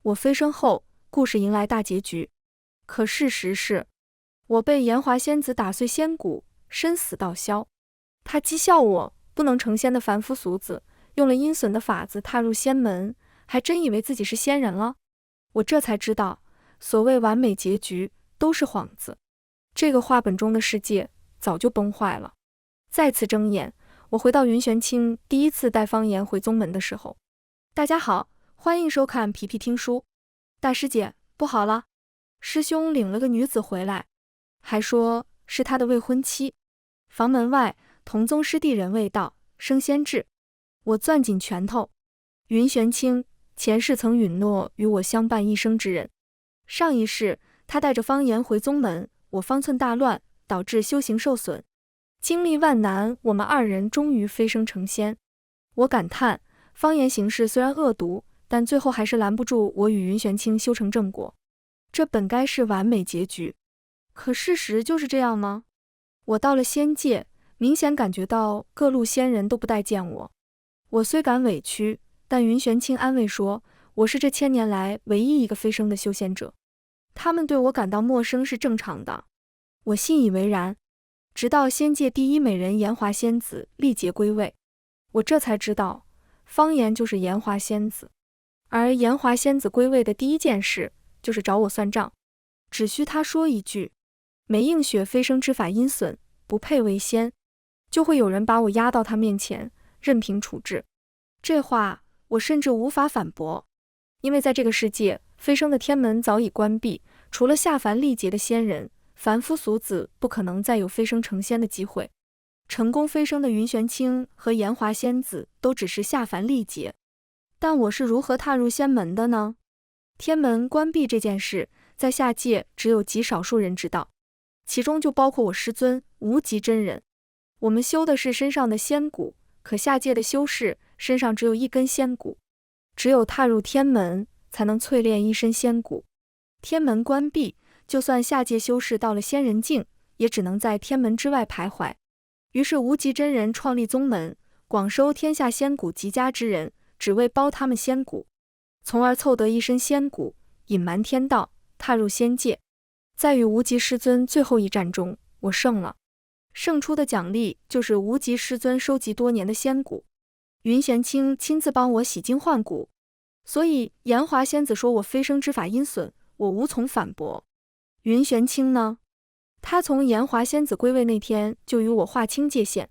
我飞升后，故事迎来大结局。可事实是，我被炎华仙子打碎仙骨，身死道消。他讥笑我不能成仙的凡夫俗子，用了阴损的法子踏入仙门，还真以为自己是仙人了。我这才知道，所谓完美结局都是幌子。这个画本中的世界早就崩坏了。再次睁眼，我回到云玄清第一次带方言回宗门的时候。大家好，欢迎收看皮皮听书。大师姐，不好了，师兄领了个女子回来，还说是他的未婚妻。房门外，同宗师弟人未到，升仙至。我攥紧拳头。云玄清前世曾允诺与我相伴一生之人，上一世他带着方言回宗门，我方寸大乱，导致修行受损。经历万难，我们二人终于飞升成仙。我感叹，方言行事虽然恶毒，但最后还是拦不住我与云玄清修成正果。这本该是完美结局，可事实就是这样吗？我到了仙界，明显感觉到各路仙人都不待见我。我虽感委屈，但云玄清安慰说，我是这1000年来唯一一个飞升的修仙者，他们对我感到陌生是正常的。我信以为然，直到仙界第一美人炎华仙子历劫归位，我这才知道，方言就是炎华仙子。而炎华仙子归位的第一件事，就是找我算账。只需他说一句，梅映雪飞升之法阴损，不配为仙，就会有人把我押到他面前，任凭处置。这话我甚至无法反驳，因为在这个世界，飞升的天门早已关闭，除了下凡历劫的仙人，凡夫俗子不可能再有飞升成仙的机会。成功飞升的云玄清和炎华仙子都只是下凡历劫，但我是如何踏入仙门的呢？天门关闭这件事，在下界只有极少数人知道，其中就包括我师尊无极真人。我们修的是身上的仙骨，可下界的修士身上只有一根仙骨，只有踏入天门，才能淬炼一身仙骨。天门关闭，就算下界修士到了仙人境，也只能在天门之外徘徊。于是无极真人创立宗门，广收天下仙骨极佳之人，只为包他们仙骨，从而凑得一身仙骨，隐瞒天道，踏入仙界。在与无极师尊最后一战中，我胜了，胜出的奖励就是无极师尊收集多年的仙骨。云玄清亲自帮我洗精换骨，所以炎华仙子说我飞升之法阴损，我无从反驳。云玄清呢？他从炎华仙子归位那天就与我划清界限。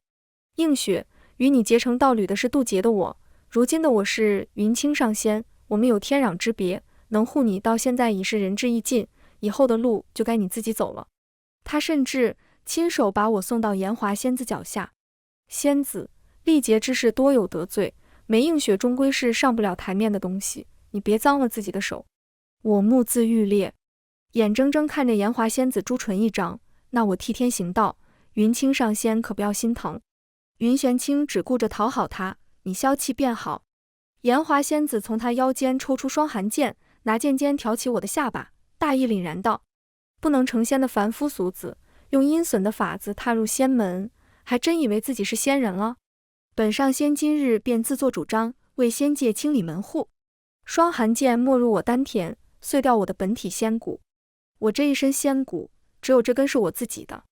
映雪，与你结成道侣的是渡劫的我，如今的我是云清上仙，我们有天壤之别，能护你到现在已是仁至义尽，以后的路就该你自己走了。他甚至亲手把我送到炎华仙子脚下。仙子，历劫之事多有得罪，梅映雪终归是上不了台面的东西，你别脏了自己的手。我目眦欲裂，眼睁睁看着炎华仙子朱唇一张，那我替天行道，云清上仙可不要心疼。云玄清只顾着讨好他，你消气便好。炎华仙子从他腰间抽出双寒剑，拿剑尖挑起我的下巴，大义凛然道，不能成仙的凡夫俗子，用阴损的法子踏入仙门，还真以为自己是仙人了。本上仙今日便自作主张，为仙界清理门户。双寒剑没入我丹田，碎掉我的本体仙骨。我这一身仙骨，只有这根是我自己的，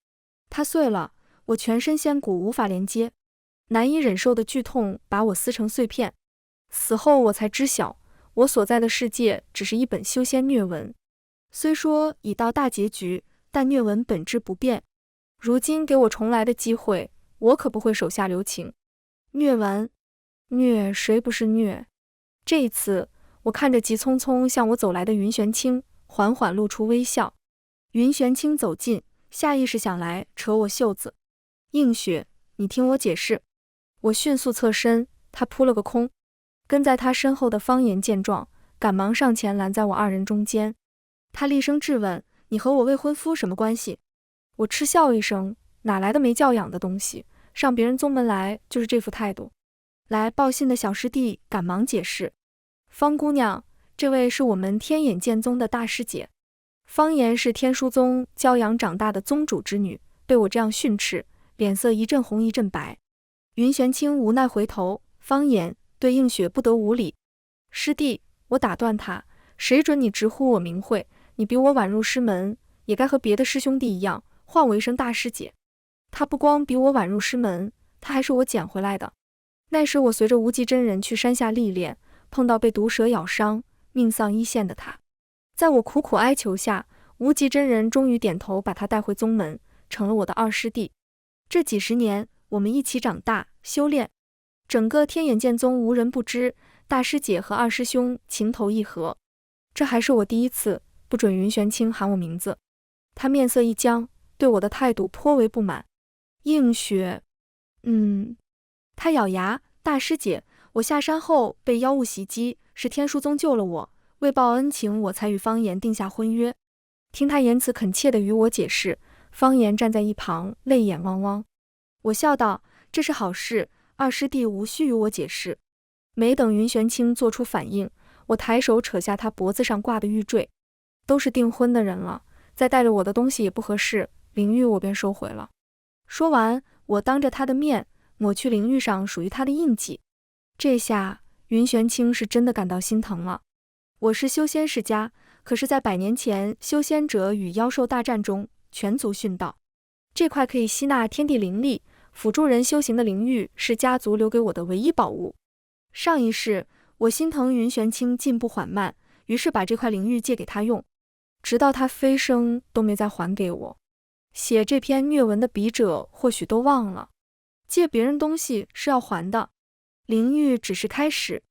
它碎了，我全身仙骨无法连接，难以忍受的剧痛把我撕成碎片。死后我才知晓，我所在的世界只是一本修仙疟文，虽说已到大结局，但疟文本质不变。如今给我重来的机会，我可不会手下留情。疟文，疟谁不是疟？这一次，我看着急匆匆向我走来的云玄清，缓缓露出微笑。云玄清走近，下意识想来扯我袖子。映雪，你听我解释。我迅速侧身，他扑了个空。跟在他身后的方言见状，赶忙上前拦在我二人中间。他厉声质问，你和我未婚夫什么关系？我嗤笑一声，哪来的没教养的东西，上别人宗门来就是这副态度。来报信的小师弟赶忙解释，方姑娘，这位是我们天眼剑宗的大师姐。方言是天书宗教养长大的宗主之女，被我这样训斥，脸色一阵红一阵白。云玄清无奈回头，方言对映雪不得无礼。师弟，我打断他，谁准你直呼我名讳？你比我晚入师门，也该和别的师兄弟一样，唤我一声大师姐。他不光比我晚入师门，他还是我捡回来的。那时我随着无极真人去山下历练，碰到被毒蛇咬伤，命丧一线的他。在我苦苦哀求下，无极真人终于点头，把他带回宗门，成了我的二师弟。这几十年，我们一起长大修炼，整个天眼剑宗无人不知，大师姐和二师兄情投意合。这还是我第一次不准云玄清喊我名字。他面色一僵，对我的态度颇为不满。映雪，他咬牙，大师姐，我下山后被妖物袭击，是天书宗救了我，为报恩情，我才与方言定下婚约。听他言辞恳切地与我解释，方言站在一旁，泪眼汪汪。我笑道：“这是好事，二师弟无需与我解释。”没等云玄清做出反应，我抬手扯下他脖子上挂的玉坠。都是订婚的人了，再带着我的东西也不合适，灵玉我便收回了。说完，我当着他的面抹去灵玉上属于他的印记。这下云玄清是真的感到心疼了。我是修仙世家，可是在100年前修仙者与妖兽大战中全族殉道，这块可以吸纳天地灵力，辅助人修行的灵玉是家族留给我的唯一宝物。上一世我心疼云玄清进步缓慢，于是把这块灵玉借给他用，直到他飞升都没再还给我。写这篇虐文的笔者或许都忘了，借别人东西是要还的，灵玉只是开始。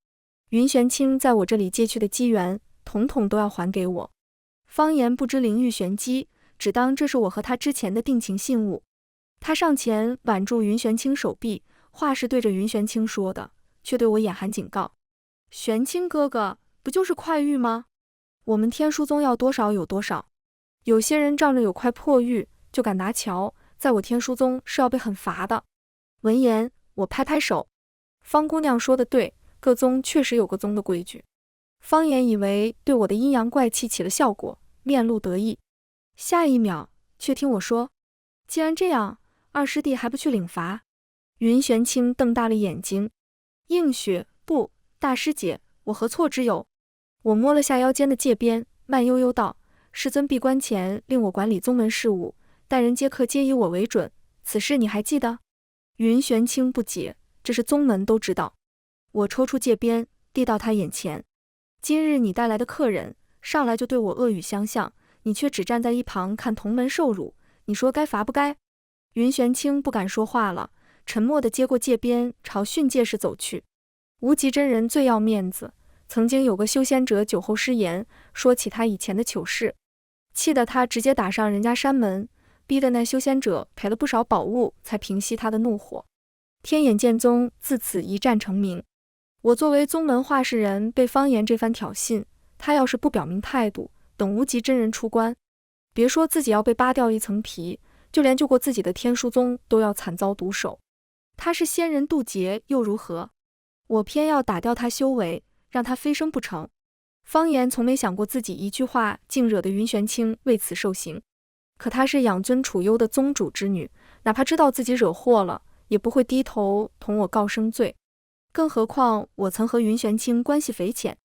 云玄清在我这里借去的机缘，统统都要还给我。方言不知灵玉玄机，只当这是我和他之前的定情信物。他上前挽住云玄清手臂，话是对着云玄清说的，却对我眼含警告：“玄清哥哥，不就是块玉吗？我们天书宗要多少有多少。有些人仗着有块破玉就敢拿桥，在我天书宗是要被很罚的。”闻言，我拍拍手：“方姑娘说的对，各宗确实有各宗的规矩。”方言以为对我的阴阳怪气起了效果，面露得意。下一秒，却听我说：“既然这样，二师弟还不去领罚？”云玄清瞪大了眼睛：“映雪，不，大师姐，我何错之有？”我摸了下腰间的戒鞭，慢悠悠道：“师尊闭关前令我管理宗门事务，待人接客皆以我为准，此事你还记得？”云玄清不解：“这是宗门都知道。”我抽出戒鞭，递到他眼前：“今日你带来的客人，上来就对我恶语相向，你却只站在一旁看同门受辱，你说该罚不该？”云玄清不敢说话了，沉默地接过戒鞭，朝训诫室走去。无极真人最要面子，曾经有个修仙者酒后失言，说起他以前的糗事，气得他直接打上人家山门，逼得那修仙者赔了不少宝物，才平息他的怒火。天眼剑宗自此一战成名。我作为宗门话事人，被方言这番挑衅，他要是不表明态度，等无极真人出关，别说自己要被扒掉一层皮，就连救过自己的天书宗都要惨遭毒手。他是仙人渡劫又如何？我偏要打掉他修为，让他飞升不成？方言从没想过自己一句话竟惹得云玄清为此受刑，可她是养尊处优的宗主之女，哪怕知道自己惹祸了，也不会低头同我告生罪。更何况我曾和云玄清关系匪浅。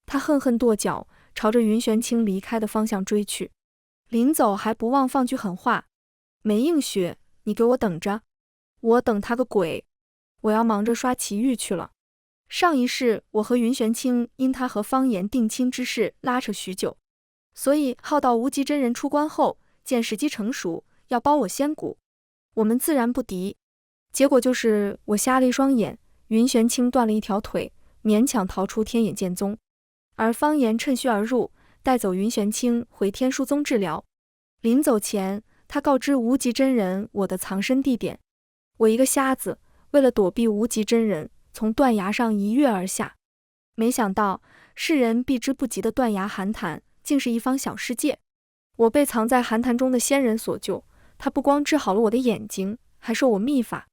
他恨恨跺脚，朝着云玄清离开的方向追去，临走还不忘放句狠话：“梅映雪，你给我等着！”我等他个鬼！我要忙着刷奇遇去了。上一世我和云玄清因他和方言定亲之事拉扯许久，所以耗到无极真人出关后，见时机成熟，要包我仙骨，我们自然不敌。结果就是我瞎了一双眼，云玄清断了一条腿，勉强逃出天眼剑宗，而方言趁虚而入，带走云玄清回天书宗治疗。临走前，他告知无极真人我的藏身地点。我一个瞎子，为了躲避无极真人，从断崖上一跃而下，没想到世人避之不及的断崖寒潭，竟是一方小世界。我被藏在寒潭中的仙人所救，他不光治好了我的眼睛，还授我秘法。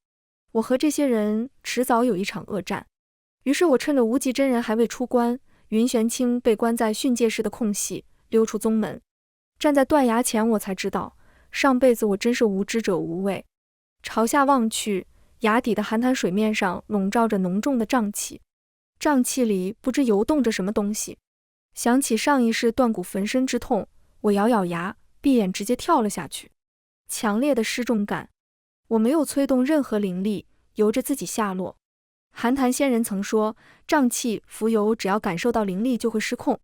我和这些人迟早有一场恶战。于是我趁着无极真人还未出关，云玄清被关在训诫室的空隙，溜出宗门。站在断崖前，我才知道，上辈子我真是无知者无畏。朝下望去，崖底的寒潭水面上笼罩着浓重的瘴气，瘴气里不知游动着什么东西。想起上一世断骨焚身之痛，我咬咬牙，闭眼直接跳了下去。强烈的失重感，我没有催动任何灵力，由着自己下落。寒潭仙人曾说，瘴气、蜉蝣只要感受到灵力就会失控。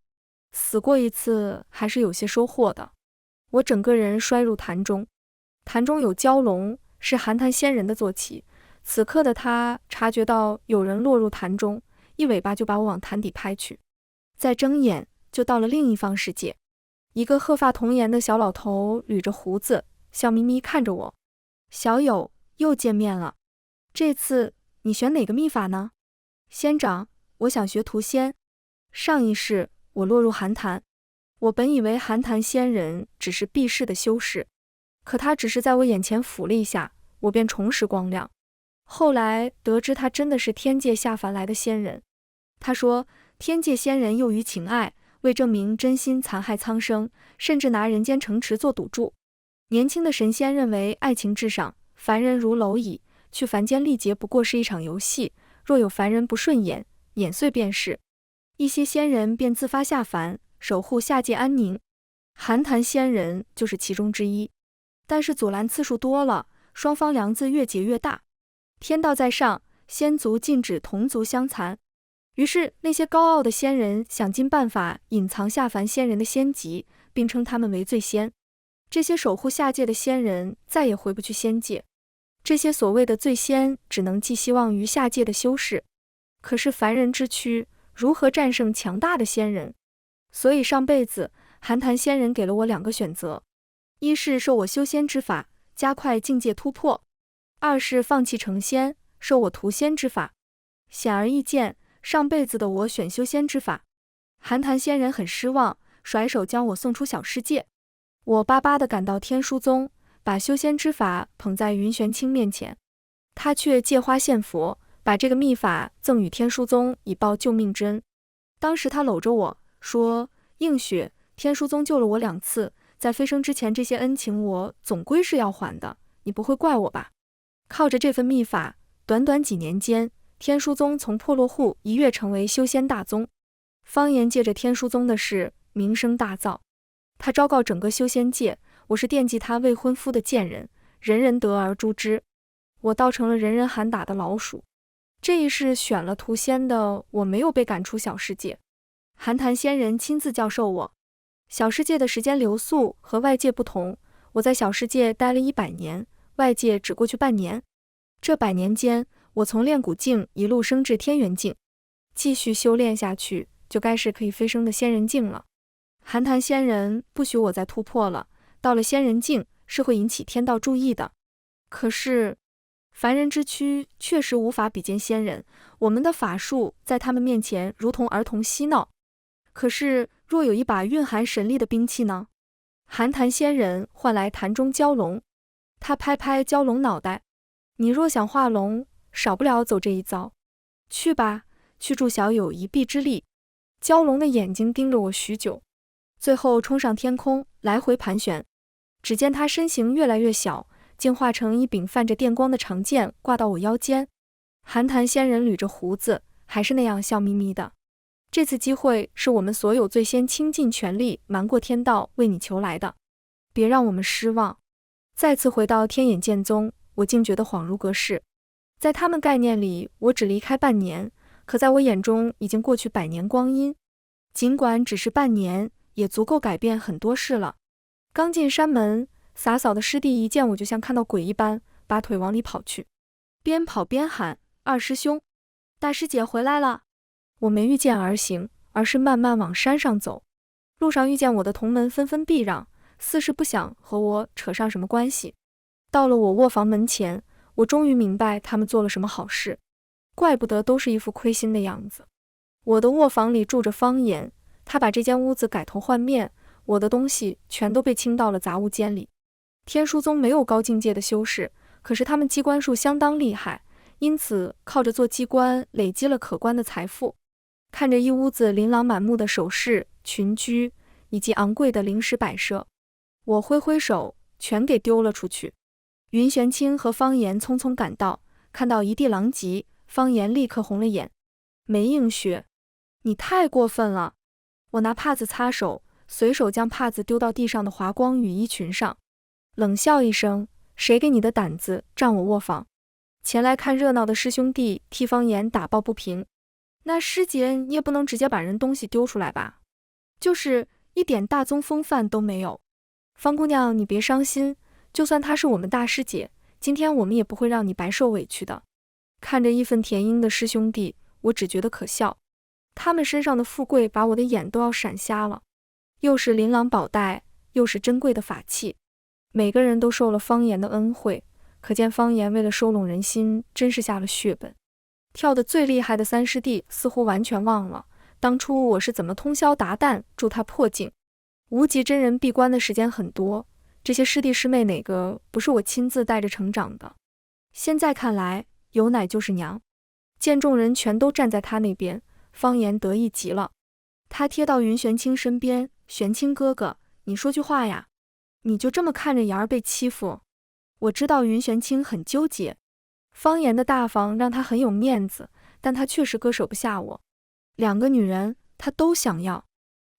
死过一次还是有些收获的。我整个人摔入潭中，潭中有蛟龙，是寒潭仙人的坐骑。此刻的他察觉到有人落入潭中，一尾巴就把我往潭底拍去。再睁眼就到了另一方世界，一个鹤发童颜的小老头捋着胡子，笑眯眯看着我。小友，又见面了，这次你选哪个秘法呢？仙长，我想学屠仙。上一世我落入寒潭，我本以为寒潭仙人只是避世的修士，可他只是在我眼前抚了一下，我便重拾光亮。后来得知他真的是天界下凡来的仙人。他说，天界仙人囿于情爱，为证明真心残害苍生，甚至拿人间城池做赌注。年轻的神仙认为爱情至上，凡人如蝼蚁，去凡间历劫不过是一场游戏，若有凡人不顺眼，碾碎便是。一些仙人便自发下凡，守护下界安宁。寒潭仙人就是其中之一，但是阻拦次数多了，双方梁子越结越大。天道在上，仙族禁止同族相残。于是那些高傲的仙人想尽办法隐藏下凡仙人的仙籍，并称他们为罪仙。这些守护下界的仙人再也回不去仙界。这些所谓的罪仙只能寄希望于下界的修士。可是凡人之躯如何战胜强大的仙人？所以上辈子寒潭仙人给了我2个选择：一是授我修仙之法，加快境界突破；二是放弃成仙，授我屠仙之法。显而易见，上辈子的我选修仙之法。寒潭仙人很失望，甩手将我送出小世界。我巴巴地赶到天书宗，把修仙之法捧在云玄清面前，他却借花献佛，把这个秘法赠与天书宗以报救命之恩。当时他搂着我说，映雪，天书宗救了我2次，在飞升之前这些恩情我总归是要还的，你不会怪我吧？靠着这份秘法，短短几年间，天书宗从破落户一跃成为修仙大宗。方言借着天书宗的事名声大噪，他昭告整个修仙界，我是惦记他未婚夫的贱人，人人得而诛之。我倒成了人人喊打的老鼠。这一世选了屠仙的我没有被赶出小世界，寒潭仙人亲自教授我。小世界的时间流速和外界不同，我在小世界待了100年，外界只过去半年。这100年间，我从炼骨境一路升至天元境，继续修炼下去，就该是可以飞升的仙人境了。寒潭仙人不许我再突破了，到了仙人境是会引起天道注意的。可是凡人之躯确实无法比肩仙人，我们的法术在他们面前如同儿童嬉闹。可是若有一把蕴含神力的兵器呢？寒潭仙人唤来潭中蛟龙，他拍拍蛟龙脑袋，你若想化龙，少不了走这一遭。去吧，去助小友一臂之力。蛟龙的眼睛盯着我许久，最后冲上天空，来回盘旋。只见他身形越来越小，竟化成一柄泛着电光的长剑挂到我腰间。寒潭仙人捋着胡子，还是那样笑眯眯的。这次机会是我们所有最先倾尽全力瞒过天道为你求来的，别让我们失望。再次回到天眼剑宗，我竟觉得恍如隔世。在他们概念里，我只离开半年，可在我眼中已经过去100年光阴。尽管只是半年，也足够改变很多事了。刚进山门，洒扫的师弟一见我就像看到鬼一般，拔腿往里跑去，边跑边喊，二师兄，大师姐回来了。我没御剑而行，而是慢慢往山上走。路上遇见我的同门纷纷避让，似是不想和我扯上什么关系。到了我卧房门前，我终于明白他们做了什么好事，怪不得都是一副亏心的样子。我的卧房里住着方言，他把这间屋子改头换面，我的东西全都被清到了杂物间里。天书宗没有高境界的修士，可是他们机关术相当厉害，因此靠着做机关累积了可观的财富。看着一屋子琳琅满目的首饰、群居以及昂贵的零食摆设，我挥挥手全给丢了出去。云玄清和方言匆匆赶到，看到一地狼藉，方言立刻红了眼。梅映雪，你太过分了！我拿帕子擦手，随手将帕子丢到地上的华光雨衣裙上，冷笑一声：谁给你的胆子占我卧房？前来看热闹的师兄弟替方言打抱不平。那师姐，你也不能直接把人东西丢出来吧？就是一点大宗风范都没有。方姑娘，你别伤心，就算她是我们大师姐，今天我们也不会让你白受委屈的。看着义愤填膺的师兄弟，我只觉得可笑。他们身上的富贵把我的眼都要闪瞎了，又是琳琅宝带，又是珍贵的法器，每个人都受了方言的恩惠，可见方言为了收拢人心，真是下了血本。跳得最厉害的三师弟似乎完全忘了当初我是怎么通宵达旦助他破境。无极真人闭关的时间很多，这些师弟师妹哪个不是我亲自带着成长的？现在看来，有奶就是娘。见众人全都站在他那边，方言得意极了。他贴到云玄清身边：玄清哥哥，你说句话呀，你就这么看着妍儿被欺负？我知道云玄清很纠结，方言的大方让他很有面子，但他确实割舍不下我。两个女人他都想要。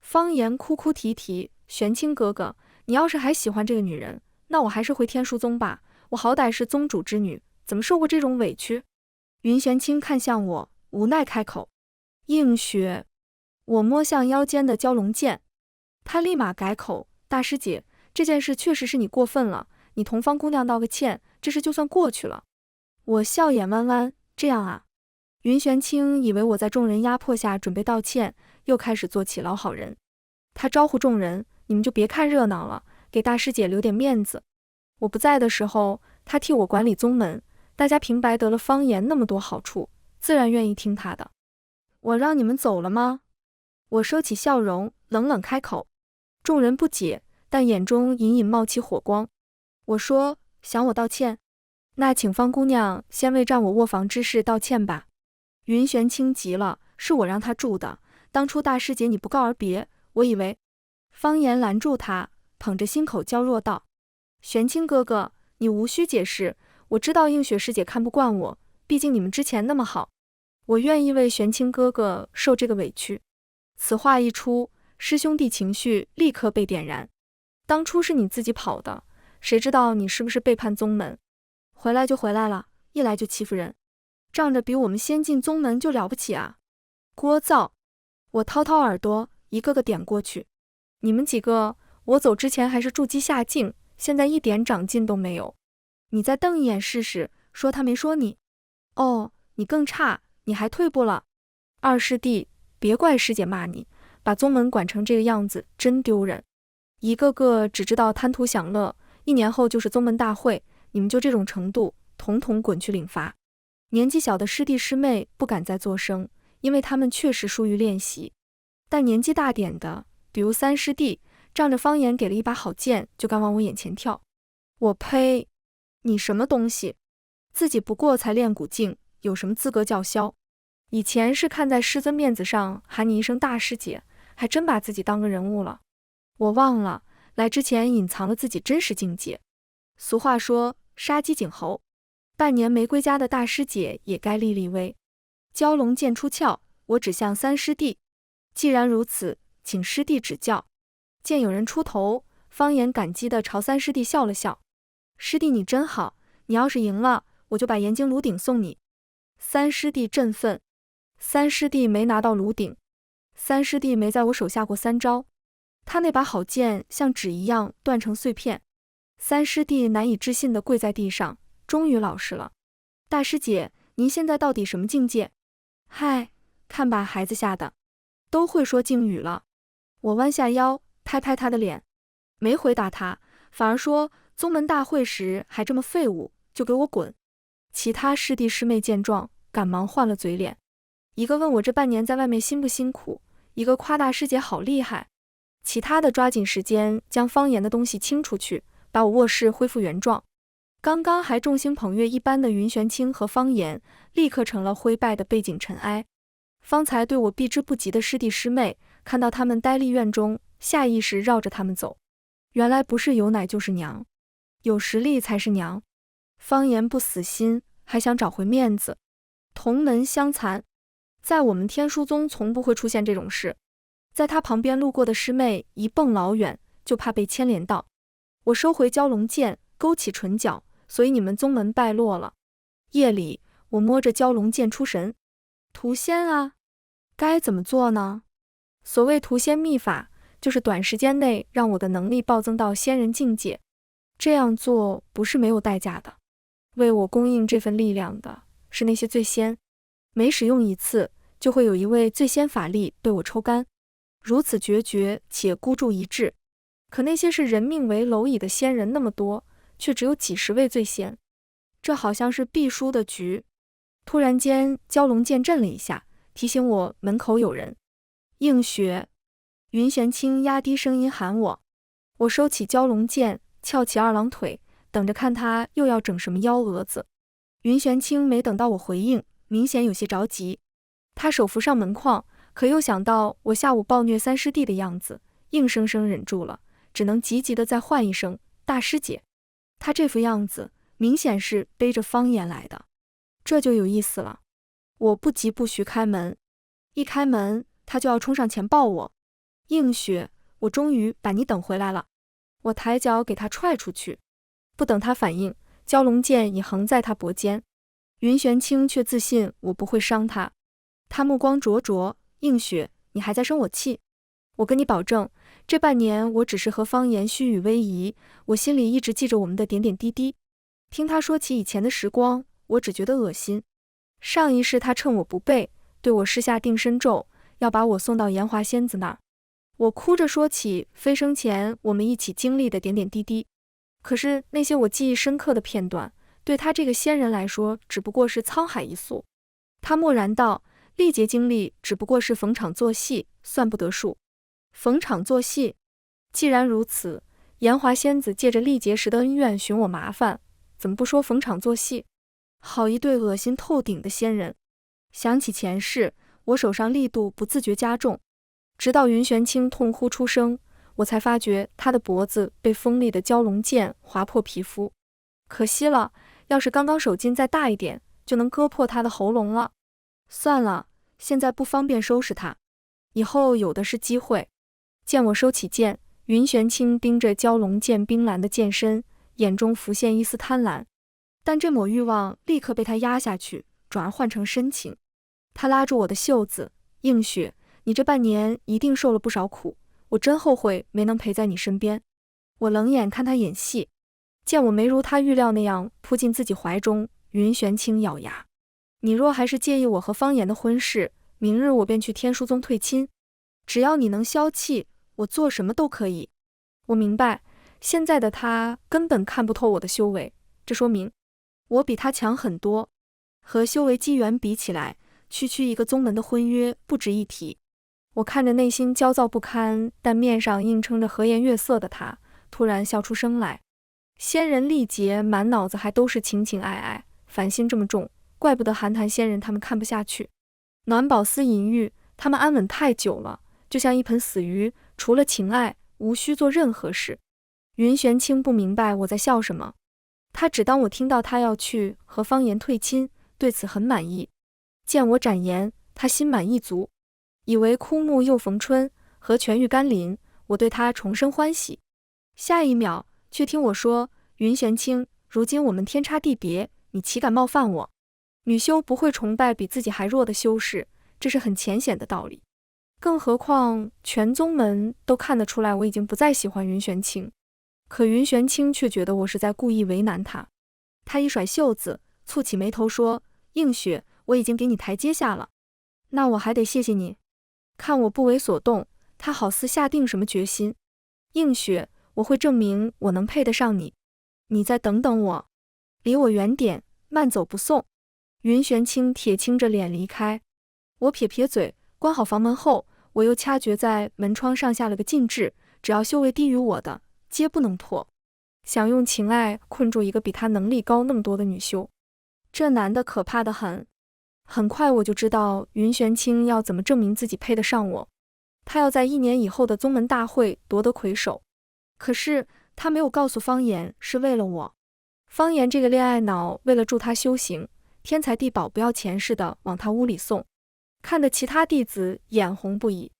方言哭哭啼啼：玄清哥哥，你要是还喜欢这个女人，那我还是回天书宗吧，我好歹是宗主之女，怎么受过这种委屈？云玄清看向我，无奈开口：映雪。我摸向腰间的蛟龙剑，他立马改口：大师姐，这件事确实是你过分了，你同方姑娘道个歉，这事就算过去了。我笑眼弯弯：这样啊？云玄清以为我在众人压迫下准备道歉，又开始做起老好人。他招呼众人：你们就别看热闹了，给大师姐留点面子。我不在的时候，他替我管理宗门，大家平白得了方言那么多好处，自然愿意听他的。我让你们走了吗？我收起笑容，冷冷开口。众人不解，但眼中隐隐冒起火光。我说：想我道歉？那请方姑娘先为占我卧房之事道歉吧。云玄清急了：是我让他住的，当初大师姐你不告而别，我以为……方言拦住他，捧着心口娇弱道：玄清哥哥，你无需解释，我知道映雪师姐看不惯我，毕竟你们之前那么好，我愿意为玄清哥哥受这个委屈。此话一出，师兄弟情绪立刻被点燃。当初是你自己跑的，谁知道你是不是背叛宗门？回来就回来了，一来就欺负人，仗着比我们先进宗门就了不起啊？聒噪！我掏掏耳朵，一个个点过去。你们几个，我走之前还是筑基下境，现在一点长进都没有。你再瞪一眼试试，说他没说你。哦，你更差，你还退步了。二师弟，别怪师姐骂你，把宗门管成这个样子，真丢人。一个个只知道贪图享乐，1年后就是宗门大会，你们就这种程度，统统滚去领罚。年纪小的师弟师妹不敢再作声，因为他们确实疏于练习。但年纪大点的，比如三师弟，仗着方言给了一把好剑，就敢往我眼前跳。我呸！你什么东西？自己不过才练古境，有什么资格叫嚣？以前是看在师尊面子上喊你一声大师姐，还真把自己当个人物了。我忘了，来之前隐藏了自己真实境界。俗话说，杀鸡儆猴，半年没归家的大师姐也该立立威。蛟龙剑出鞘，我指向三师弟。既然如此，请师弟指教。见有人出头，方言感激地朝三师弟笑了笑。师弟你真好，你要是赢了，我就把岩晶炉鼎送你。三师弟振奋。三师弟没拿到炉鼎，三师弟没在我手下过3招，他那把好剑像纸一样断成碎片。三师弟难以置信地跪在地上，终于老实了。大师姐，您现在到底什么境界？嗨，看把孩子吓的，都会说敬语了。我弯下腰，拍拍他的脸，没回答他，反而说宗门大会时还这么废物，就给我滚。其他师弟师妹见状，赶忙换了嘴脸，一个问我这半年在外面辛不辛苦，一个夸大师姐好厉害，其他的抓紧时间将方言的东西清出去，把我卧室恢复原状。刚刚还众星捧月一般的云玄清和方言，立刻成了灰败的背景尘埃。方才对我避之不及的师弟师妹，看到他们呆立院中，下意识绕着他们走。原来不是有奶就是娘，有实力才是娘。方言不死心，还想找回面子。同门相残，在我们天书宗从不会出现这种事。在他旁边路过的师妹一蹦老远，就怕被牵连到。我收回蛟龙剑，勾起唇角，所以你们宗门败落了。夜里，我摸着蛟龙剑出神。屠仙啊，该怎么做呢？所谓屠仙秘法，就是短时间内让我的能力暴增到仙人境界。这样做不是没有代价的，为我供应这份力量的是那些醉仙，每使用一次，就会有一位醉仙法力被我抽干，如此决绝且孤注一掷。可那些是人命为蝼蚁的仙人那么多，却只有几十位醉仙，这好像是必输的局。突然间，蛟龙剑震了一下，提醒我门口有人。映雪，云玄清压低声音喊我。我收起蛟龙剑，翘起二郎腿，等着看他又要整什么幺蛾子。云玄清没等到我回应，明显有些着急。他手扶上门框，可又想到我下午暴虐三师弟的样子，硬生生忍住了，只能急急的再唤一声大师姐。他这副样子，明显是背着方言来的。这就有意思了。我不疾不徐开门，一开门，他就要冲上前抱我。映雪，我终于把你等回来了。我抬脚给他踹出去，不等他反应，蛟龙剑已横在他脖肩。云玄清却自信我不会伤他，他目光灼灼，映雪，你还在生我气？我跟你保证，这半年我只是和方言虚与委蛇，我心里一直记着我们的点点滴滴。听他说起以前的时光，我只觉得恶心。上一世他趁我不备，对我施下定身咒，要把我送到炎华仙子那儿。我哭着说起飞升前我们一起经历的点点滴滴，可是那些我记忆深刻的片段，对他这个仙人来说只不过是沧海一粟。他默然道，历劫经历只不过是逢场作戏，算不得数。逢场作戏？既然如此，炎华仙子借着历劫时的恩怨寻我麻烦，怎么不说逢场作戏？好一对恶心透顶的仙人！想起前世，我手上力度不自觉加重，直到云玄清痛呼出声，我才发觉他的脖子被锋利的蛟龙剑划破皮肤。可惜了，要是刚刚手劲再大一点，就能割破他的喉咙了。算了，现在不方便收拾他，以后有的是机会。见我收起剑，云玄清盯着蛟龙剑冰蓝的剑身，眼中浮现一丝贪婪，但这抹欲望立刻被他压下去，转而换成深情。他拉住我的袖子，映雪，你这半年一定受了不少苦，我真后悔没能陪在你身边。我冷眼看他演戏，见我没如他预料那样扑进自己怀中，云玄清咬牙，你若还是介意我和方言的婚事，明日我便去天书宗退亲，只要你能消气，我做什么都可以。我明白，现在的他根本看不透我的修为，这说明我比他强很多。和修为机缘比起来，区一个宗门的婚约不值一提。我看着内心焦躁不堪，但面上硬撑着和颜悦色的他，突然笑出声来。仙人历劫满脑子还都是情情爱爱，烦心这么重，怪不得寒潭仙人他们看不下去。暖宝思淫欲，他们安稳太久了，就像一盆死鱼，除了情爱，无需做任何事。云玄清不明白我在笑什么，他只当我听到他要去和方言退亲，对此很满意。见我展颜，他心满意足，以为枯木又逢春，和泉欲甘霖，我对他重生欢喜。下一秒却听我说，云玄清，如今我们天差地别，你岂敢冒犯我？女修不会崇拜比自己还弱的修士，这是很浅显的道理。更何况全宗门都看得出来我已经不再喜欢云玄清，可云玄清却觉得我是在故意为难他。他一甩袖子，蹙起眉头说，映雪，我已经给你台阶下了，那我还得谢谢你。看我不为所动，他好似下定什么决心。映雪，我会证明我能配得上你，你再等等我，离我远点，慢走不送。云玄清铁青着脸离开，我撇撇嘴，关好房门后，我又掐诀在门窗上下了个禁制，只要修为低于我的，皆不能拓。想用情爱困住一个比他能力高那么多的女修，这男的可怕得很。很快我就知道云玄清要怎么证明自己配得上我，他要在1年以后的宗门大会夺得魁首。可是他没有告诉方言是为了我。方言这个恋爱脑为了助他修行，天才地宝不要钱似的往他屋里送，看得其他弟子眼红不已。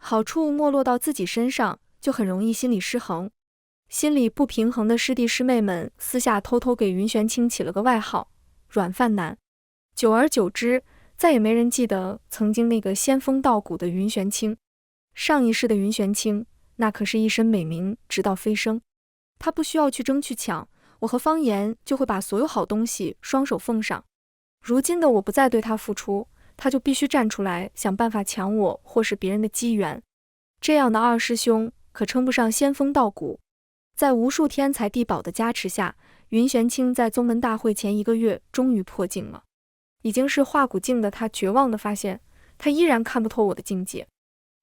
好处没落到自己身上，就很容易心理失衡。心理不平衡的师弟师妹们私下偷偷给云玄清起了个外号“软饭男”。久而久之，再也没人记得曾经那个仙风道骨的云玄清。上一世的云玄清，那可是一身美名，直到飞升。他不需要去争去抢，我和方言就会把所有好东西双手奉上。如今的我不再对他付出，他就必须站出来想办法抢我或是别人的机缘。这样的二师兄可称不上仙风道骨。在无数天才地宝的加持下，云玄清在宗门大会前1个月终于破境了。已经是化骨境的他绝望地发现，他依然看不透我的境界。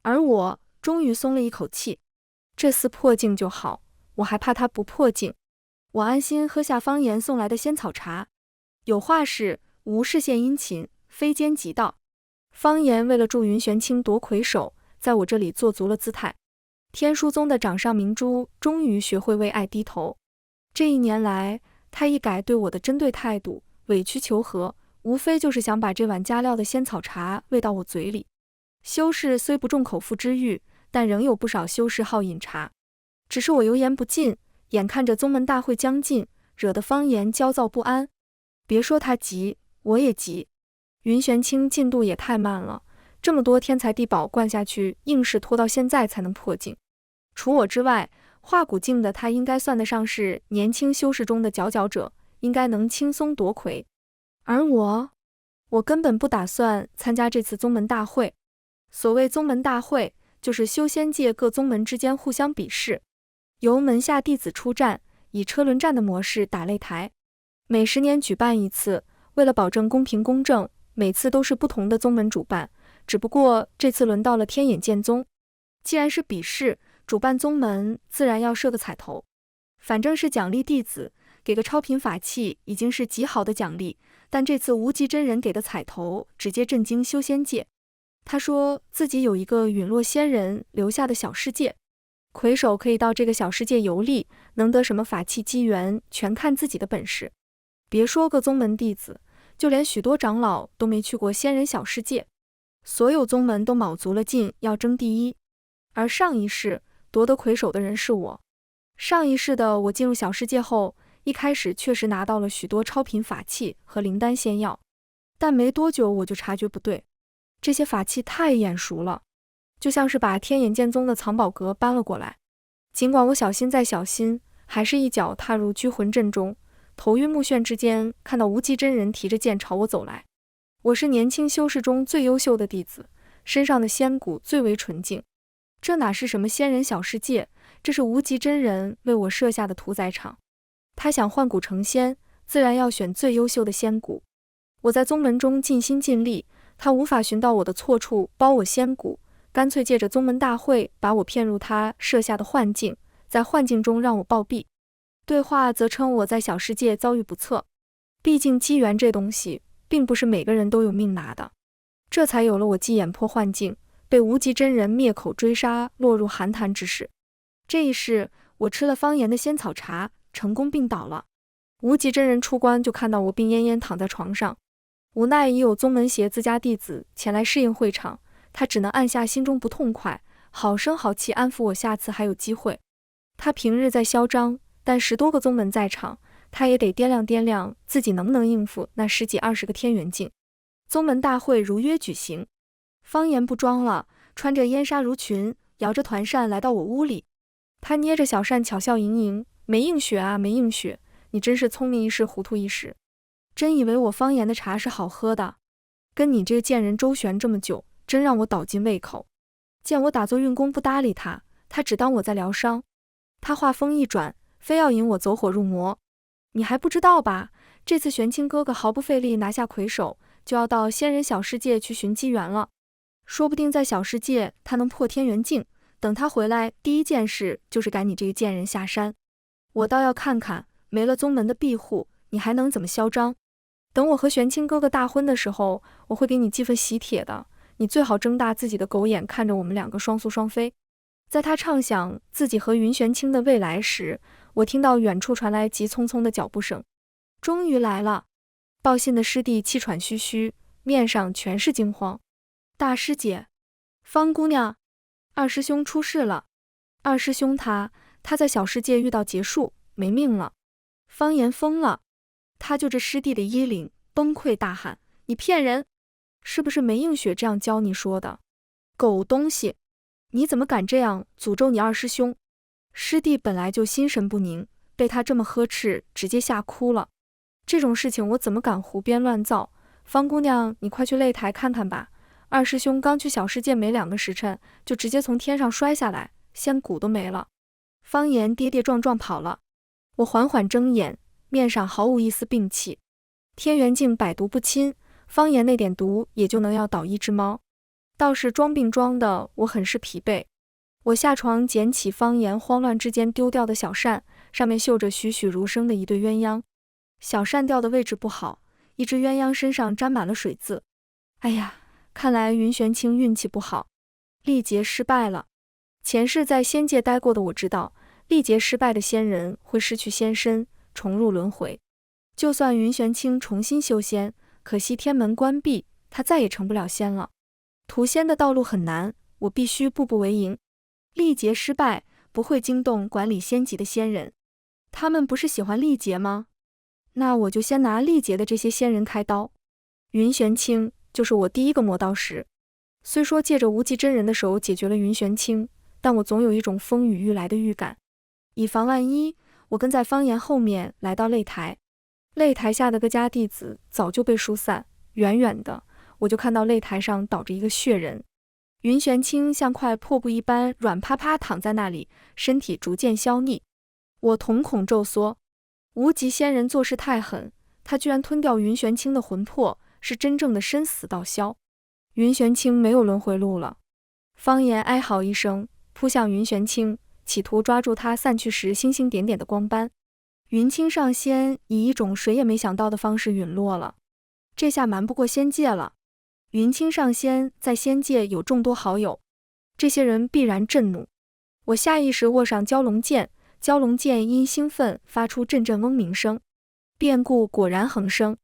而我终于松了一口气，这厮破境就好，我还怕他不破境。我安心喝下方言送来的仙草茶。有话是无事献殷勤，非奸即盗。方言为了助云玄清夺魁首，在我这里做足了姿态。天书宗的掌上明珠终于学会为爱低头。这1年来，他一改对我的针对态度，委曲求和，无非就是想把这碗加料的仙草茶喂到我嘴里。修士虽不重口腹之欲，但仍有不少修士好饮茶。只是我油盐不进，眼看着宗门大会将近，惹得方言焦躁不安。别说他急，我也急。云玄清进度也太慢了，这么多天才地宝灌下去，硬是拖到现在才能破境。除我之外，化骨境的他应该算得上是年轻修士中的佼佼者，应该能轻松夺魁。而我根本不打算参加这次宗门大会。所谓宗门大会，就是修仙界各宗门之间互相比试，由门下弟子出战，以车轮战的模式打擂台。每10年举办一次，为了保证公平公正，每次都是不同的宗门主办，只不过这次轮到了天眼剑宗。既然是比试，主办宗门自然要设个彩头，反正是奖励弟子，给个超频法器已经是极好的奖励，但这次无极真人给的彩头直接震惊修仙界。他说自己有一个陨落仙人留下的小世界，魁首可以到这个小世界游历，能得什么法器机缘，全看自己的本事。别说个宗门弟子，就连许多长老都没去过仙人小世界。所有宗门都卯足了劲要争第一，而上一世夺得魁首的人是我。上一世的我进入小世界后，一开始确实拿到了许多超频法器和灵丹仙药，但没多久我就察觉不对，这些法器太眼熟了，就像是把天眼剑宗的藏宝阁搬了过来。尽管我小心再小心，还是一脚踏入拘魂阵中，头晕目眩之间，看到无极真人提着剑朝我走来。我是年轻修士中最优秀的弟子，身上的仙骨最为纯净。这哪是什么仙人小世界，这是无极真人为我设下的屠宰场。他想换骨成仙，自然要选最优秀的仙骨。我在宗门中尽心尽力，他无法寻到我的错处，包我仙骨，干脆借着宗门大会把我骗入他设下的幻境，在幻境中让我暴毙。对话则称我在小世界遭遇不测，毕竟机缘这东西并不是每个人都有命拿的。这才有了我既眼破幻境，被无极真人灭口追杀，落入寒潭之事。这一世我吃了方言的仙草茶，成功病倒了。无极真人出关就看到我病恹恹躺在床上，无奈已有宗门协自家弟子前来适应会场，他只能按下心中不痛快，好声好气安抚我下次还有机会。他平日在嚣张，但10多个宗门在场，他也得掂量掂量自己能不能应付那10几20个天元境。宗门大会如约举行，方言不装了，穿着烟纱襦裙，摇着团扇来到我屋里。他捏着小扇巧笑盈盈，没应雪啊没应雪，你真是聪明一时糊涂一时，真以为我方言的茶是好喝的，跟你这个贱人周旋这么久，真让我倒尽胃口。见我打坐运功不搭理他，他只当我在疗伤。他话锋一转，非要引我走火入魔。你还不知道吧？这次玄清哥哥毫不费力拿下魁首，就要到仙人小世界去寻机缘了。说不定在小世界他能破天元境，等他回来第一件事就是赶你这个贱人下山。我倒要看看，没了宗门的庇护，你还能怎么嚣张？等我和玄清哥哥大婚的时候，我会给你寄份喜帖的，你最好睁大自己的狗眼看着我们2个双宿双飞。在他畅想自己和云玄清的未来时，我听到远处传来急匆匆的脚步声。终于来了！报信的师弟气喘吁吁，面上全是惊慌。大师姐，方姑娘，二师兄出事了，二师兄他在小世界遇到劫数，没命了。方言疯了，他就这师弟的衣领，崩溃大喊：你骗人！是不是梅映雪这样教你说的？狗东西，你怎么敢这样诅咒你二师兄？师弟本来就心神不宁，被他这么呵斥，直接吓哭了。这种事情我怎么敢胡编乱造？方姑娘，你快去擂台看看吧。二师兄刚去小世界没2个时辰，就直接从天上摔下来，仙骨都没了。方言跌跌撞撞跑了。我缓缓睁眼，面上毫无一丝病气。天元镜百毒不侵，方言那点毒也就能要倒一只猫。倒是装病装的我很是疲惫。我下床捡起方言慌乱之间丢掉的小扇，上面绣着栩栩如生的一对鸳鸯。小扇掉的位置不好，一只鸳鸯身上沾满了水渍。哎呀，看来云玄清运气不好，历劫失败了。前世在仙界待过的我知道，历劫失败的仙人会失去仙身，重入轮回。就算云玄清重新修仙，可惜天门关闭，他再也成不了仙了。屠仙的道路很难，我必须步步为营。历劫失败不会惊动管理仙籍的仙人，他们不是喜欢历劫吗？那我就先拿历劫的这些仙人开刀。云玄清就是我第一个磨刀石。虽说借着无极真人的手解决了云玄清，但我总有一种风雨欲来的预感。以防万一，我跟在方言后面来到擂台。擂台下的各家弟子早就被疏散，远远的我就看到擂台上倒着一个血人。云玄清像块破布一般软趴趴躺在那里，身体逐渐消匿。我瞳孔骤缩，无极仙人做事太狠，他居然吞掉云玄清的魂魄，是真正的生死道消。云玄清没有轮回路了。方言哀嚎一声，扑向云玄清，企图抓住他散去时星星点点的光斑。云清上仙以一种谁也没想到的方式陨落了，这下瞒不过仙界了。云清上仙在仙界有众多好友，这些人必然震怒。我下意识握上蛟龙剑，蛟龙剑因兴奋发出阵阵嗡鸣声。变故果然横生，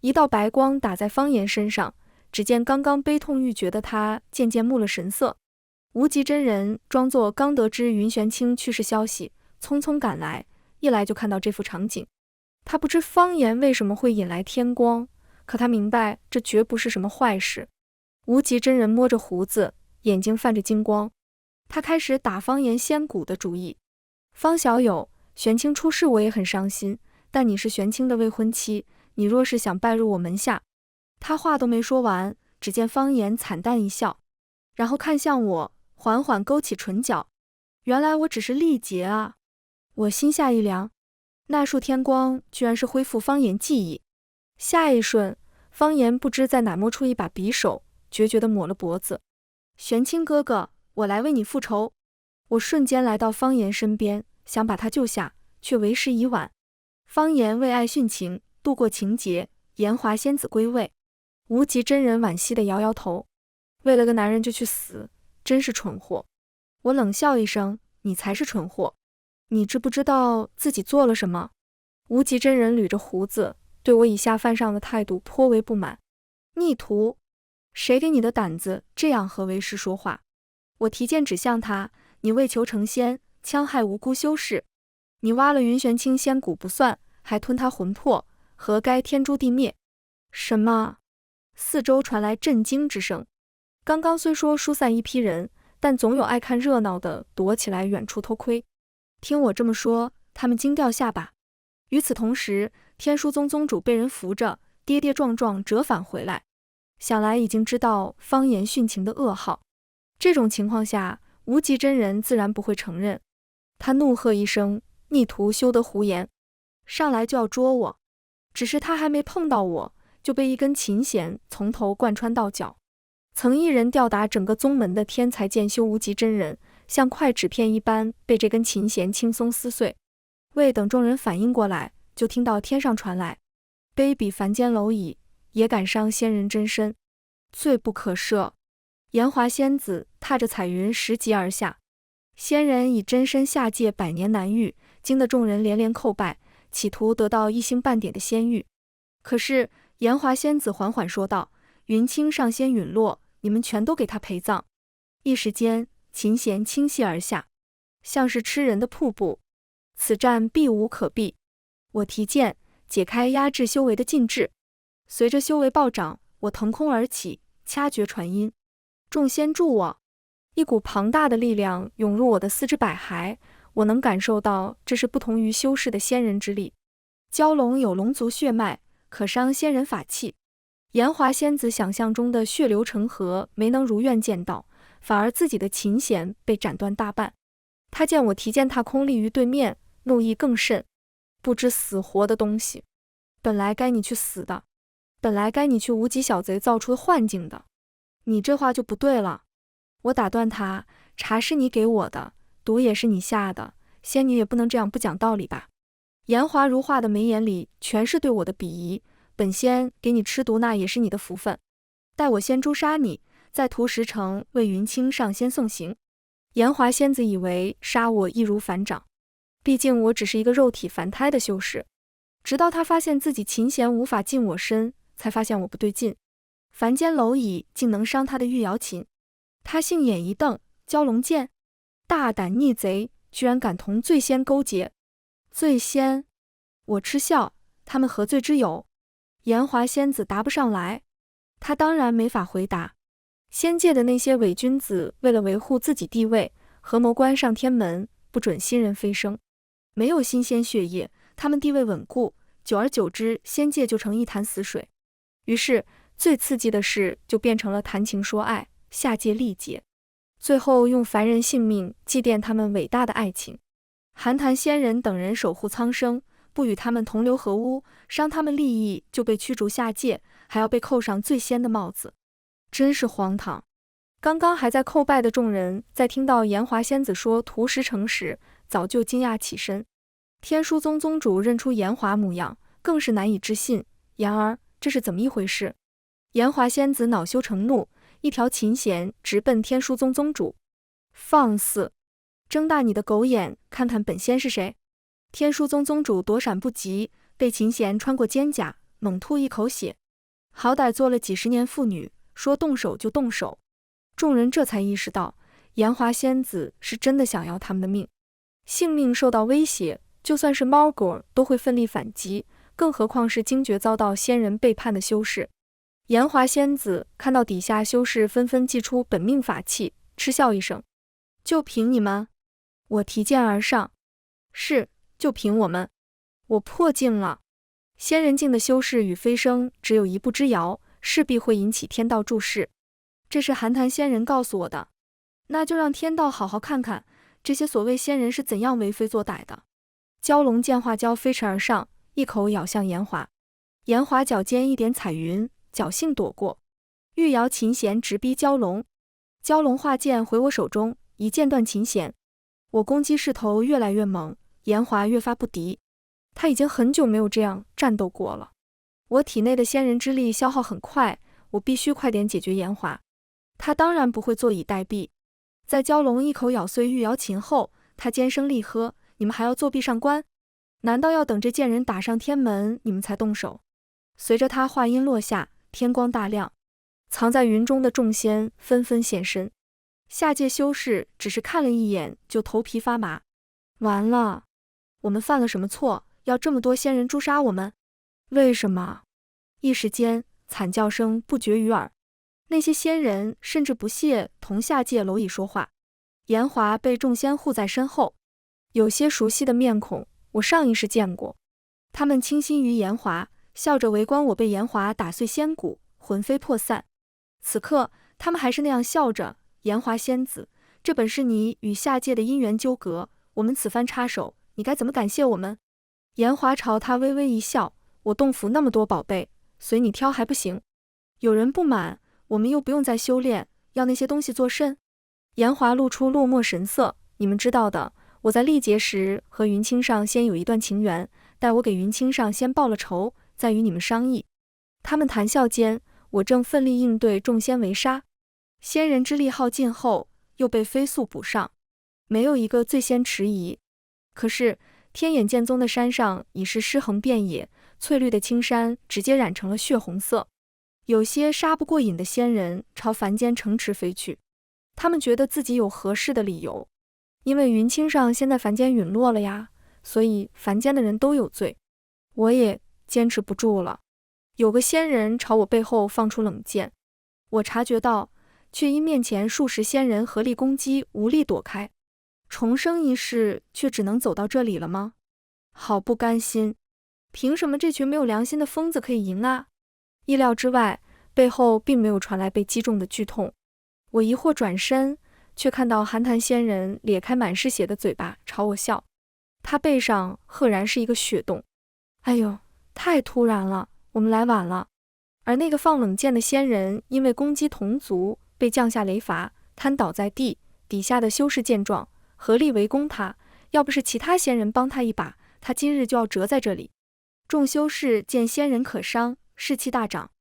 一道白光打在方言身上，只见刚刚悲痛欲绝的他渐渐木了神色。无极真人装作刚得知云玄清去世消息，匆匆赶来，一来就看到这幅场景。他不知方言为什么会引来天光，可他明白这绝不是什么坏事。无极真人摸着胡子，眼睛泛着金光，他开始打方言仙骨的主意。方小友，玄清出事我也很伤心，但你是玄清的未婚妻，你若是想拜入我门下……他话都没说完，只见方言惨淡一笑，然后看向我，缓缓勾起唇角。原来我只是历劫啊！我心下一凉，那束天光居然是恢复方言记忆。下一瞬，方言不知在哪摸出一把匕首，决绝地抹了脖子。玄清哥哥，我来为你复仇。我瞬间来到方言身边，想把他救下，却为时已晚。方言为爱殉情，度过情劫，炎华仙子归位。无极真人惋惜地摇摇头，为了个男人就去死，真是蠢货。我冷笑一声，你才是蠢货，你知不知道自己做了什么？无极真人捋着胡子，对我以下犯上的态度颇为不满。逆徒，谁给你的胆子这样和为师说话？我提剑指向他，你为求成仙，戕害无辜修士。你挖了云玄清仙骨不算，还吞他魂魄，何该天诛地灭？什么？四周传来震惊之声。刚刚虽说疏散一批人，但总有爱看热闹的躲起来远处偷窥。听我这么说，他们惊掉下巴。与此同时，天书宗宗主被人扶着，跌跌撞撞折返回来，想来已经知道方言殉情的噩耗。这种情况下，无极真人自然不会承认。他怒喝一声：逆徒休得胡言！上来就要捉我。只是他还没碰到我，就被一根琴弦从头贯穿到脚。曾一人吊打整个宗门的天才剑修无极真人，像块纸片一般被这根琴弦轻松撕碎。未等众人反应过来，就听到天上传来：卑鄙凡间蝼蚁，也敢伤仙人真身，罪不可赦。炎华仙子踏着彩云拾级而下，仙人以真身下界百年难遇，惊得众人连连叩拜，企图得到一星半点的仙玉。可是炎华仙子缓缓说道：云清上仙陨落，你们全都给他陪葬。一时间，琴弦倾泻而下，像是吃人的瀑布。此战避无可避。我提剑，解开压制修为的禁制。随着修为暴涨，我腾空而起，掐诀传音：众仙助我！一股庞大的力量涌入我的四肢百骸，我能感受到这是不同于修士的仙人之力。蛟龙有龙族血脉，可伤仙人法器。炎华仙子想象中的血流成河没能如愿见到，反而自己的琴弦被斩断大半。他见我提剑踏空立于对面，怒意更甚：不知死活的东西，本来该你去死的，本来该你去无极小贼造出的幻境的，你这话就不对了。我打断他：茶是你给我的，毒也是你下的，仙女也不能这样不讲道理吧。炎华如画的眉眼里全是对我的鄙夷，本仙给你吃毒那也是你的福分，待我先诛杀你，在屠石城为云清上仙送行。炎华仙子以为杀我易如反掌，毕竟我只是一个肉体凡胎的修士。直到他发现自己琴弦无法进我身，才发现我不对劲，凡间蝼蚁竟能伤他的玉瑶琴。他杏眼一瞪：蛟龙剑，大胆逆贼，居然敢同醉仙勾结！醉仙？我嗤笑：他们何罪之有？炎华仙子答不上来，他当然没法回答。仙界的那些伪君子为了维护自己地位，合谋关上天门，不准新人飞升。没有新鲜血液，他们地位稳固，久而久之，仙界就成一潭死水。于是最刺激的事就变成了谈情说爱，下界历劫，最后用凡人性命祭奠他们伟大的爱情。寒潭仙人等人守护苍生，不与他们同流合污，伤他们利益就被驱逐下界，还要被扣上醉仙的帽子，真是荒唐。刚刚还在叩拜的众人，在听到炎华仙子说屠石城时，早就惊讶起身。天书宗宗主认出炎华模样，更是难以置信：言儿，这是怎么一回事？炎华仙子恼羞成怒，一条琴弦直奔天书宗宗主。放肆！睁大你的狗眼，看看本仙是谁！天书宗宗主躲闪不及，被琴弦穿过肩胛，猛吐一口血。好歹做了几十年妇女，说动手就动手。众人这才意识到，炎华仙子是真的想要他们的命，性命受到威胁，就算是猫狗都会奋力反击，更何况是惊觉遭到仙人背叛的修士。炎华仙子看到底下修士纷纷祭出本命法器，嗤笑一声：就凭你们？我提剑而上：是，就凭我们。我破境了。仙人境的修士与飞升只有一步之遥，势必会引起天道注视。这是寒潭仙人告诉我的，那就让天道好好看看这些所谓仙人是怎样为非作歹的。蛟龙见化蛟飞驰而上，一口咬向炎华。炎华脚尖一点彩云，侥幸躲过，玉摇琴弦直逼蛟龙。蛟龙化剑回我手中，一剑断琴弦。我攻击势头越来越猛，炎华越发不敌。他已经很久没有这样战斗过了。我体内的仙人之力消耗很快，我必须快点解决炎华。他当然不会坐以待毙。在蛟龙一口咬碎玉瑶琴后，他尖声厉喝：你们还要作壁上观？难道要等这贱人打上天门，你们才动手？随着他话音落下，天光大亮，藏在云中的众仙纷纷现身。下界修士只是看了一眼就头皮发麻。完了，我们犯了什么错，要这么多仙人诛杀我们？为什么？一时间惨叫声不绝于耳，那些仙人甚至不屑同下界蝼蚁说话。炎华被众仙护在身后，有些熟悉的面孔我上一世见过，他们倾心于炎华，笑着围观我被炎华打碎仙骨，魂飞魄散。此刻他们还是那样笑着：炎华仙子，这本是你与下界的因缘纠葛，我们此番插手，你该怎么感谢我们？炎华朝他微微一笑：我洞府那么多宝贝，随你挑还不行？有人不满，我们又不用再修炼，要那些东西做甚？炎华露出落寞神色：你们知道的，我在历劫时和云清上仙有一段情缘，待我给云清上仙报了仇，再与你们商议。他们谈笑间，我正奋力应对众仙围杀。仙人之力耗尽后，又被飞速补上，没有一个最先迟疑。可是天眼剑宗的山上已是尸横遍野，翠绿的青山直接染成了血红色。有些杀不过瘾的仙人朝凡间城池飞去。他们觉得自己有合适的理由，因为云清上现在凡间陨落了呀，所以凡间的人都有罪。我也坚持不住了，有个仙人朝我背后放出冷箭，我察觉到，却因面前数十仙人合力攻击，无力躲开。重生一世，却只能走到这里了吗？好不甘心！凭什么这群没有良心的疯子可以赢啊？意料之外，背后并没有传来被击中的剧痛。我疑惑转身，却看到寒潭仙人咧开满是血的嘴巴朝我笑，他背上赫然是一个血洞。哎呦，太突然了，我们来晚了。而那个放冷箭的仙人因为攻击同族被降下雷罚，瘫倒在地，底下的修士见状合力围攻他，要不是其他仙人帮他一把，他今日就要折在这里。众修士见仙人可伤，士气大涨，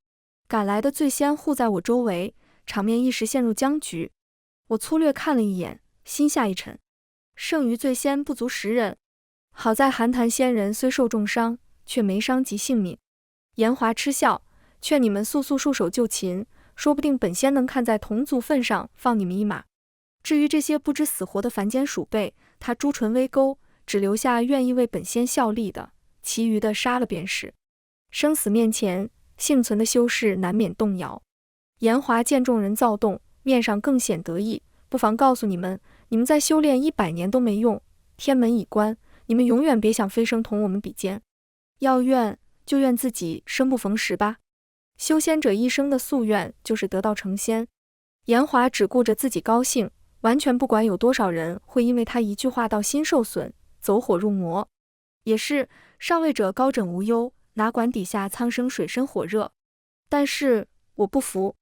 赶来的最先护在我周围，场面一时陷入僵局。我粗略看了一眼，心下一沉，剩余最先不足10人，好在寒潭仙人虽受重伤，却没伤及性命。严华嗤笑，劝你们速速束手就擒，说不定本仙能看在同族份上放你们一马。至于这些不知死活的凡间鼠辈，他朱唇微勾，只留下愿意为本仙效力的，其余的杀了便是。生死面前，幸存的修士难免动摇。严华见众人躁动，面上更显得意，不妨告诉你们，你们再修炼100年都没用，天门已关，你们永远别想飞升同我们比肩。要怨就怨自己生不逢时吧。修仙者一生的夙愿就是得道成仙。严华只顾着自己高兴，完全不管有多少人会因为他一句话到心受损，走火入魔。也是上位者高枕无忧，哪管底下苍生水深火热。但是我不服，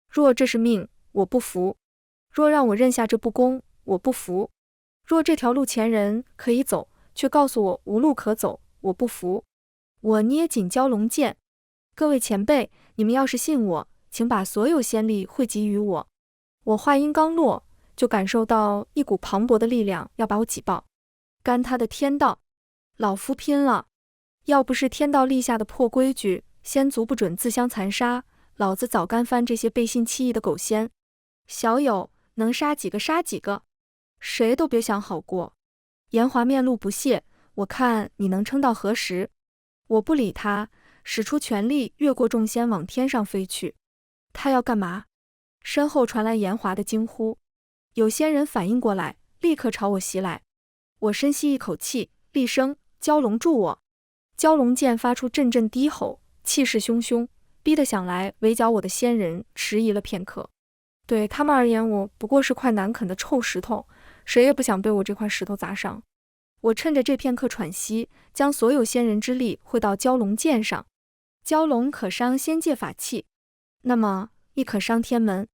若这是命，我不服；若让我认下这不公，我不服；若这条路前人可以走，却告诉我无路可走，我不服。我捏紧蛟龙剑，各位前辈，你们要是信我，请把所有仙力汇集于我。我话音刚落，就感受到一股磅礴的力量要把我挤爆。干他的天道，老夫拼了！要不是天道立下的破规矩，仙族不准自相残杀，老子早干翻这些背信弃义的狗仙。小友能杀几个杀几个，谁都别想好过。严华面露不屑，我看你能撑到何时？我不理他，使出全力越过众仙往天上飞去。他要干嘛？身后传来严华的惊呼，有仙人反应过来，立刻朝我袭来。我深吸一口气，厉声：蛟龙助我！蛟龙剑发出阵阵低吼，气势汹汹，逼得想来围剿我的仙人迟疑了片刻。对他们而言，我不过是块难啃的臭石头，谁也不想被我这块石头砸伤。我趁着这片刻喘息，将所有仙人之力汇到蛟龙剑上。蛟龙可伤仙界法器，那么亦可伤天门。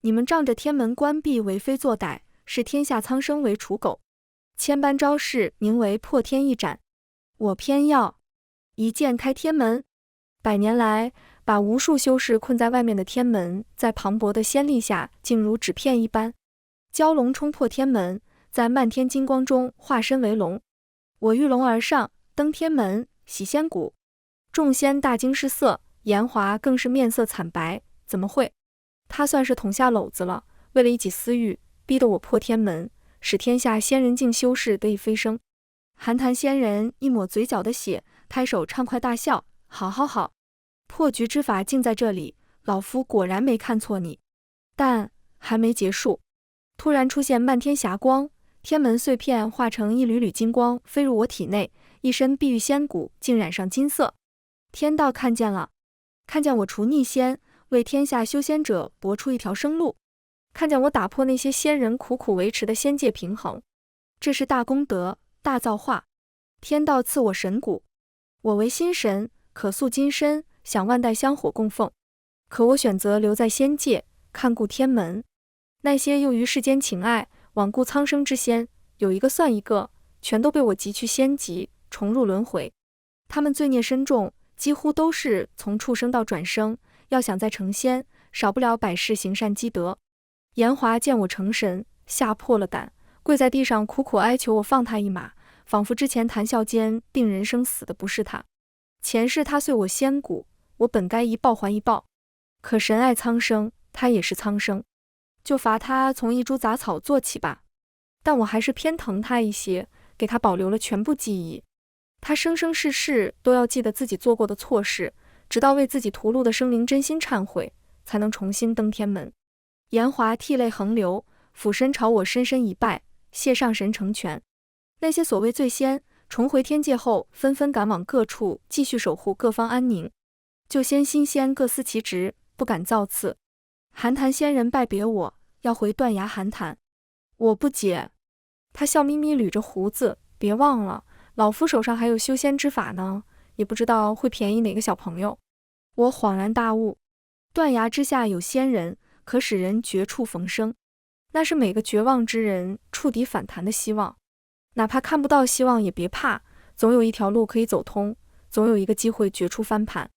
你们仗着天门关闭为非作歹，视天下苍生为刍狗，千般招式名为破天一斩。我偏要一剑开天门。100年来，把无数修士困在外面的天门，在磅礴的仙力下竟如纸片一般。蛟龙冲破天门，在漫天金光中化身为龙。我御龙而上，登天门，洗仙骨。众仙大惊失色，严华更是面色惨白。怎么会？他算是捅下篓子了，为了一己私欲，逼得我破天门，使天下仙人境修士得以飞升。寒潭仙人一抹嘴角的血，拍手畅快大笑：好好好，破局之法竟在这里，老夫果然没看错你。但还没结束，突然出现漫天霞光，天门碎片化成一缕缕金光飞入我体内，一身碧玉仙骨竟染上金色。天道看见了，看见我除逆仙，为天下修仙者搏出一条生路，看见我打破那些仙人苦苦维持的仙界平衡，这是大功德，大造化。天道赐我神骨，我为心神，可塑金身，享万代香火供奉。可我选择留在仙界，看顾天门。那些又于世间情爱，罔顾苍生之仙，有一个算一个，全都被我汲去仙籍，重入轮回。他们罪孽深重，几乎都是从畜生到转生，要想再成仙，少不了百世行善积德。严华见我成神，吓破了胆，跪在地上苦苦哀求我放他一马，仿佛之前谈笑间定人生死的不是他，前世他碎我仙骨，我本该一报还一报。可神爱苍生，他也是苍生，就罚他从一株杂草做起吧。但我还是偏疼他一些，给他保留了全部记忆。他生生世世都要记得自己做过的错事，直到为自己屠戮的生灵真心忏悔，才能重新登天门。严华涕泪横流，俯身朝我深深一拜，谢上神成全。那些所谓罪仙重回天界后，纷纷赶往各处，继续守护各方安宁。旧仙新仙各司其职，不敢造次。寒潭仙人拜别我，要回断崖寒潭。我不解。他笑眯眯捋着胡子，别忘了，老夫手上还有修仙之法呢，也不知道会便宜哪个小朋友。我恍然大悟，断崖之下有仙人，可使人绝处逢生，那是每个绝望之人触底反弹的希望。哪怕看不到希望也别怕，总有一条路可以走通，总有一个机会绝处翻盘。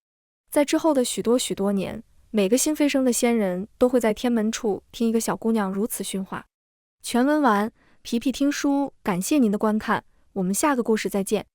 在之后的许多年，每个新飞升的仙人都会在天门处听一个小姑娘如此训话。全文完，皮皮听书，感谢您的观看，我们下个故事再见。